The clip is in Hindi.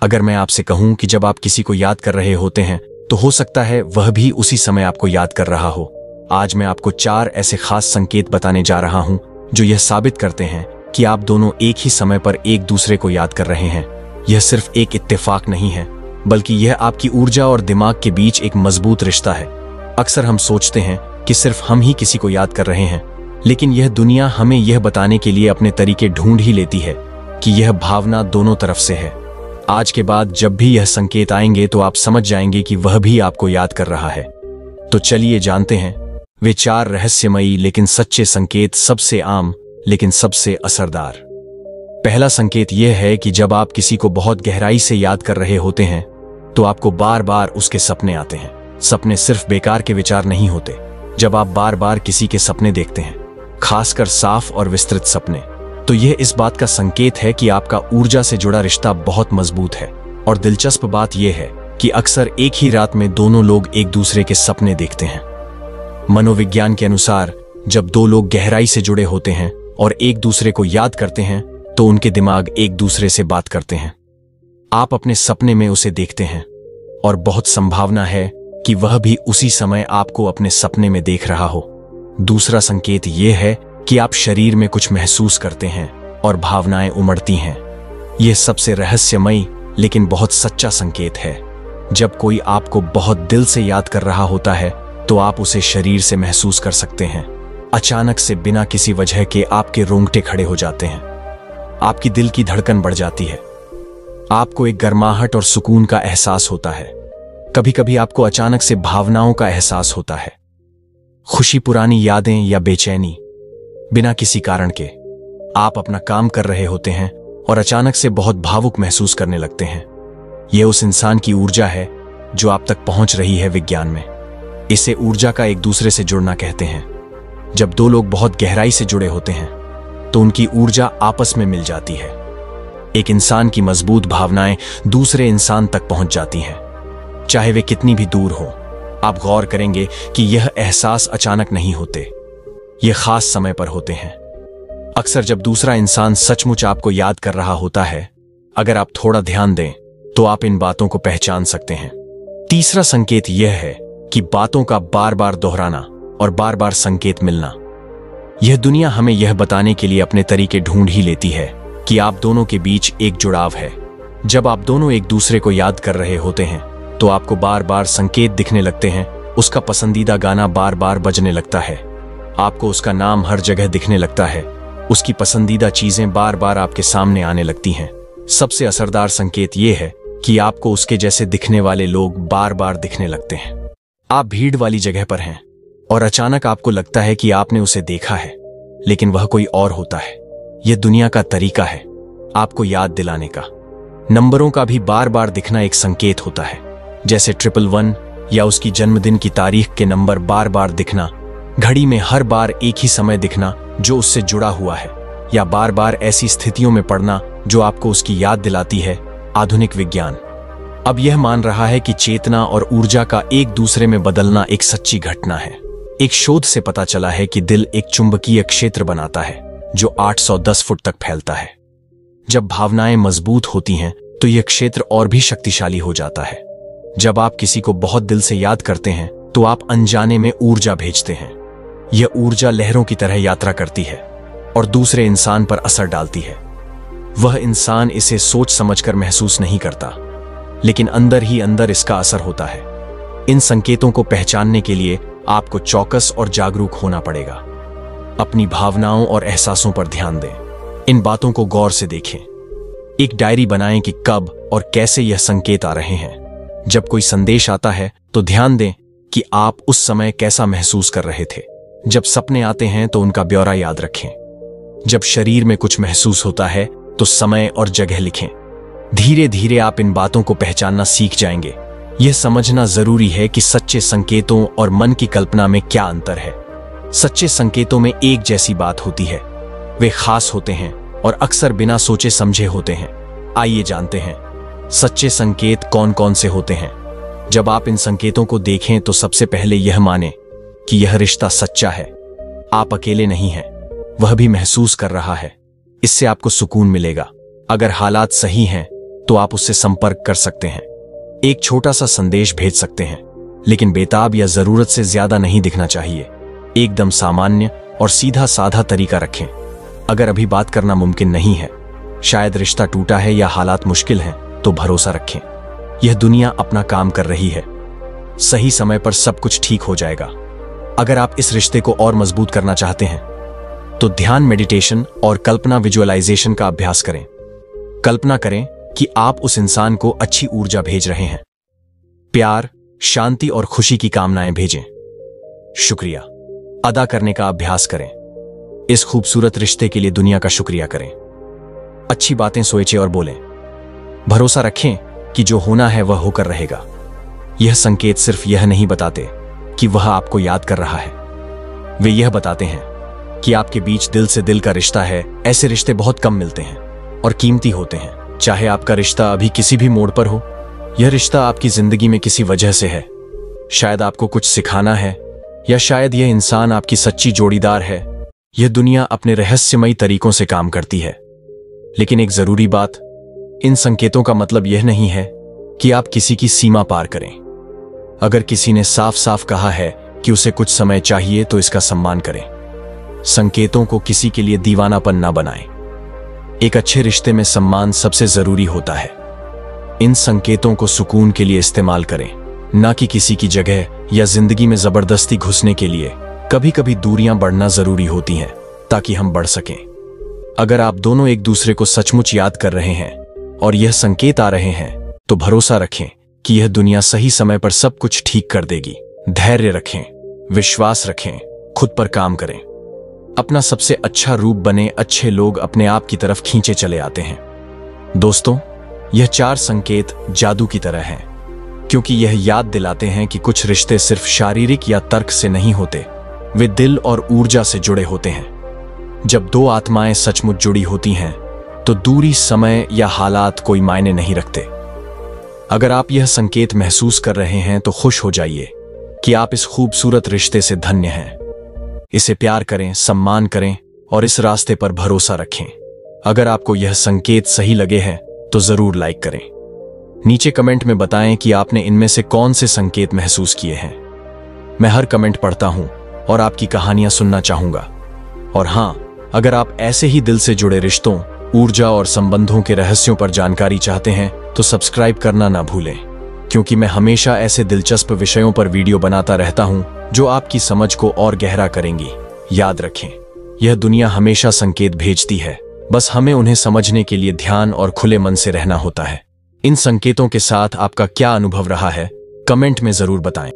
अगर मैं आपसे कहूं कि जब आप किसी को याद कर रहे होते हैं तो हो सकता है वह भी उसी समय आपको याद कर रहा हो। आज मैं आपको 4 ऐसे खास संकेत बताने जा रहा हूं जो यह साबित करते हैं कि आप दोनों एक ही समय पर एक दूसरे को याद कर रहे हैं। यह सिर्फ एक इत्तेफाक नहीं है, बल्कि यह आपकी ऊर्जा और दिमाग के बीच एक मजबूत रिश्ता है। अक्सर हम सोचते हैं कि सिर्फ हम ही किसी को याद कर रहे हैं, लेकिन यह दुनिया हमें यह बताने के लिए अपने तरीके ढूंढ ही लेती है कि यह भावना दोनों तरफ से है। आज के बाद जब भी यह संकेत आएंगे तो आप समझ जाएंगे कि वह भी आपको याद कर रहा है। तो चलिए जानते हैं वे 4 रहस्यमयी लेकिन सच्चे संकेत, सबसे आम लेकिन सबसे असरदार। पहला संकेत यह है कि जब आप किसी को बहुत गहराई से याद कर रहे होते हैं तो आपको बार बार उसके सपने आते हैं। सपने सिर्फ बेकार के विचार नहीं होते। जब आप बार बार किसी के सपने देखते हैं, खासकर साफ और विस्तृत सपने, तो यह इस बात का संकेत है कि आपका ऊर्जा से जुड़ा रिश्ता बहुत मजबूत है। और दिलचस्प बात यह है कि अक्सर एक ही रात में दोनों लोग एक दूसरे के सपने देखते हैं। मनोविज्ञान के अनुसार जब 2 लोग गहराई से जुड़े होते हैं और एक दूसरे को याद करते हैं तो उनके दिमाग एक दूसरे से बात करते हैं। आप अपने सपने में उसे देखते हैं और बहुत संभावना है कि वह भी उसी समय आपको अपने सपने में देख रहा हो। दूसरा संकेत यह है कि आप शरीर में कुछ महसूस करते हैं और भावनाएं उमड़ती हैं। यह सबसे रहस्यमयी लेकिन बहुत सच्चा संकेत है। जब कोई आपको बहुत दिल से याद कर रहा होता है तो आप उसे शरीर से महसूस कर सकते हैं। अचानक से बिना किसी वजह के आपके रोंगटे खड़े हो जाते हैं, आपकी दिल की धड़कन बढ़ जाती है, आपको एक गर्माहट और सुकून का एहसास होता है। कभी कभी आपको अचानक से भावनाओं का एहसास होता है, खुशी, पुरानी यादें या बेचैनी। बिना किसी कारण के आप अपना काम कर रहे होते हैं और अचानक से बहुत भावुक महसूस करने लगते हैं। यह उस इंसान की ऊर्जा है जो आप तक पहुंच रही है। विज्ञान में इसे ऊर्जा का एक दूसरे से जुड़ना कहते हैं। जब 2 लोग बहुत गहराई से जुड़े होते हैं तो उनकी ऊर्जा आपस में मिल जाती है। एक इंसान की मजबूत भावनाएं दूसरे इंसान तक पहुंच जाती हैं, चाहे वे कितनी भी दूर हो। आप गौर करेंगे कि यह एहसास अचानक नहीं होते, यह खास समय पर होते हैं। अक्सर जब दूसरा इंसान सचमुच आपको याद कर रहा होता है, अगर आप थोड़ा ध्यान दें तो आप इन बातों को पहचान सकते हैं। तीसरा संकेत यह है कि बातों का बार बार दोहराना और बार बार संकेत मिलना। यह दुनिया हमें यह बताने के लिए अपने तरीके ढूंढ ही लेती है कि आप दोनों के बीच एक जुड़ाव है। जब आप दोनों एक दूसरे को याद कर रहे होते हैं तो आपको बार बार संकेत दिखने लगते हैं। उसका पसंदीदा गाना बार बार बजने लगता है, आपको उसका नाम हर जगह दिखने लगता है, उसकी पसंदीदा चीजें बार बार आपके सामने आने लगती हैं। सबसे असरदार संकेत यह है कि आपको उसके जैसे दिखने वाले लोग बार बार दिखने लगते हैं। आप भीड़ वाली जगह पर हैं और अचानक आपको लगता है कि आपने उसे देखा है, लेकिन वह कोई और होता है। यह दुनिया का तरीका है आपको याद दिलाने का। नंबरों का भी बार बार दिखना एक संकेत होता है, जैसे 111 या उसकी जन्मदिन की तारीख के नंबर बार बार दिखना, घड़ी में हर बार एक ही समय दिखना जो उससे जुड़ा हुआ है, या बार बार ऐसी स्थितियों में पड़ना जो आपको उसकी याद दिलाती है। आधुनिक विज्ञान अब यह मान रहा है कि चेतना और ऊर्जा का एक दूसरे में बदलना एक सच्ची घटना है। एक शोध से पता चला है कि दिल एक चुंबकीय क्षेत्र बनाता है जो 810 फुट तक फैलता है। जब भावनाएं मजबूत होती हैं तो यह क्षेत्र और भी शक्तिशाली हो जाता है। जब आप किसी को बहुत दिल से याद करते हैं तो आप अनजाने में ऊर्जा भेजते हैं। यह ऊर्जा लहरों की तरह यात्रा करती है और दूसरे इंसान पर असर डालती है। वह इंसान इसे सोच समझकर महसूस नहीं करता, लेकिन अंदर ही अंदर इसका असर होता है। इन संकेतों को पहचानने के लिए आपको चौकस और जागरूक होना पड़ेगा। अपनी भावनाओं और एहसासों पर ध्यान दें, इन बातों को गौर से देखें। एक डायरी बनाएं कि कब और कैसे यह संकेत आ रहे हैं। जब कोई संदेश आता है तो ध्यान दें कि आप उस समय कैसा महसूस कर रहे थे। जब सपने आते हैं तो उनका ब्यौरा याद रखें। जब शरीर में कुछ महसूस होता है तो समय और जगह लिखें। धीरे धीरे आप इन बातों को पहचानना सीख जाएंगे। यह समझना जरूरी है कि सच्चे संकेतों और मन की कल्पना में क्या अंतर है। सच्चे संकेतों में एक जैसी बात होती है, वे खास होते हैं और अक्सर बिना सोचे समझे होते हैं। आइए जानते हैं सच्चे संकेत कौन कौन से होते हैं। जब आप इन संकेतों को देखें तो सबसे पहले यह माने कि यह रिश्ता सच्चा है। आप अकेले नहीं हैं, वह भी महसूस कर रहा है। इससे आपको सुकून मिलेगा। अगर हालात सही हैं तो आप उससे संपर्क कर सकते हैं। एक छोटा सा संदेश भेज सकते हैं, लेकिन बेताब या जरूरत से ज्यादा नहीं दिखना चाहिए। एकदम सामान्य और सीधा साधा तरीका रखें। अगर अभी बात करना मुमकिन नहीं है, शायद रिश्ता टूटा है या हालात मुश्किल हैं, तो भरोसा रखें, यह दुनिया अपना काम कर रही है। सही समय पर सब कुछ ठीक हो जाएगा। अगर आप इस रिश्ते को और मजबूत करना चाहते हैं तो ध्यान, मेडिटेशन और कल्पना विजुअलाइजेशन का अभ्यास करें। कल्पना करें कि आप उस इंसान को अच्छी ऊर्जा भेज रहे हैं। प्यार, शांति और खुशी की कामनाएं भेजें। शुक्रिया अदा करने का अभ्यास करें। इस खूबसूरत रिश्ते के लिए दुनिया का शुक्रिया करें। अच्छी बातें सोचें और बोलें। भरोसा रखें कि जो होना है वह होकर रहेगा। यह संकेत सिर्फ यह नहीं बताते कि वह आपको याद कर रहा है, वे यह बताते हैं कि आपके बीच दिल से दिल का रिश्ता है। ऐसे रिश्ते बहुत कम मिलते हैं और कीमती होते हैं। चाहे आपका रिश्ता अभी किसी भी मोड़ पर हो, यह रिश्ता आपकी जिंदगी में किसी वजह से है। शायद आपको कुछ सिखाना है, या शायद यह इंसान आपकी सच्ची जोड़ीदार है। यह दुनिया अपने रहस्यमयी तरीकों से काम करती है। लेकिन एक जरूरी बात, इन संकेतों का मतलब यह नहीं है कि आप किसी की सीमा पार करें। अगर किसी ने साफ साफ कहा है कि उसे कुछ समय चाहिए, तो इसका सम्मान करें। संकेतों को किसी के लिए दीवानापन ना बनाएं। एक अच्छे रिश्ते में सम्मान सबसे जरूरी होता है। इन संकेतों को सुकून के लिए इस्तेमाल करें, ना कि किसी की जगह या जिंदगी में जबरदस्ती घुसने के लिए। कभी कभी दूरियां बढ़ना जरूरी होती हैं ताकि हम बढ़ सकें। अगर आप दोनों एक दूसरे को सचमुच याद कर रहे हैं और यह संकेत आ रहे हैं, तो भरोसा रखें कि यह दुनिया सही समय पर सब कुछ ठीक कर देगी। धैर्य रखें, विश्वास रखें, खुद पर काम करें, अपना सबसे अच्छा रूप बने। अच्छे लोग अपने आप की तरफ खींचे चले आते हैं। दोस्तों, यह 4 संकेत जादू की तरह हैं, क्योंकि यह याद दिलाते हैं कि कुछ रिश्ते सिर्फ शारीरिक या तर्क से नहीं होते, वे दिल और ऊर्जा से जुड़े होते हैं। जब 2 आत्माएं सचमुच जुड़ी होती हैं, तो दूरी, समय या हालात कोई मायने नहीं रखते। अगर आप यह संकेत महसूस कर रहे हैं, तो खुश हो जाइए कि आप इस खूबसूरत रिश्ते से धन्य हैं। इसे प्यार करें, सम्मान करें और इस रास्ते पर भरोसा रखें। अगर आपको यह संकेत सही लगे हैं, तो जरूर लाइक करें। नीचे कमेंट में बताएं कि आपने इनमें से कौन से संकेत महसूस किए हैं। मैं हर कमेंट पढ़ता हूं और आपकी कहानियां सुनना चाहूंगा। और हां, अगर आप ऐसे ही दिल से जुड़े रिश्तों, ऊर्जा और संबंधों के रहस्यों पर जानकारी चाहते हैं, तो सब्सक्राइब करना ना भूलें, क्योंकि मैं हमेशा ऐसे दिलचस्प विषयों पर वीडियो बनाता रहता हूं जो आपकी समझ को और गहरा करेंगी। याद रखें, यह दुनिया हमेशा संकेत भेजती है, बस हमें उन्हें समझने के लिए ध्यान और खुले मन से रहना होता है। इन संकेतों के साथ आपका क्या अनुभव रहा है, कमेंट में जरूर बताएं।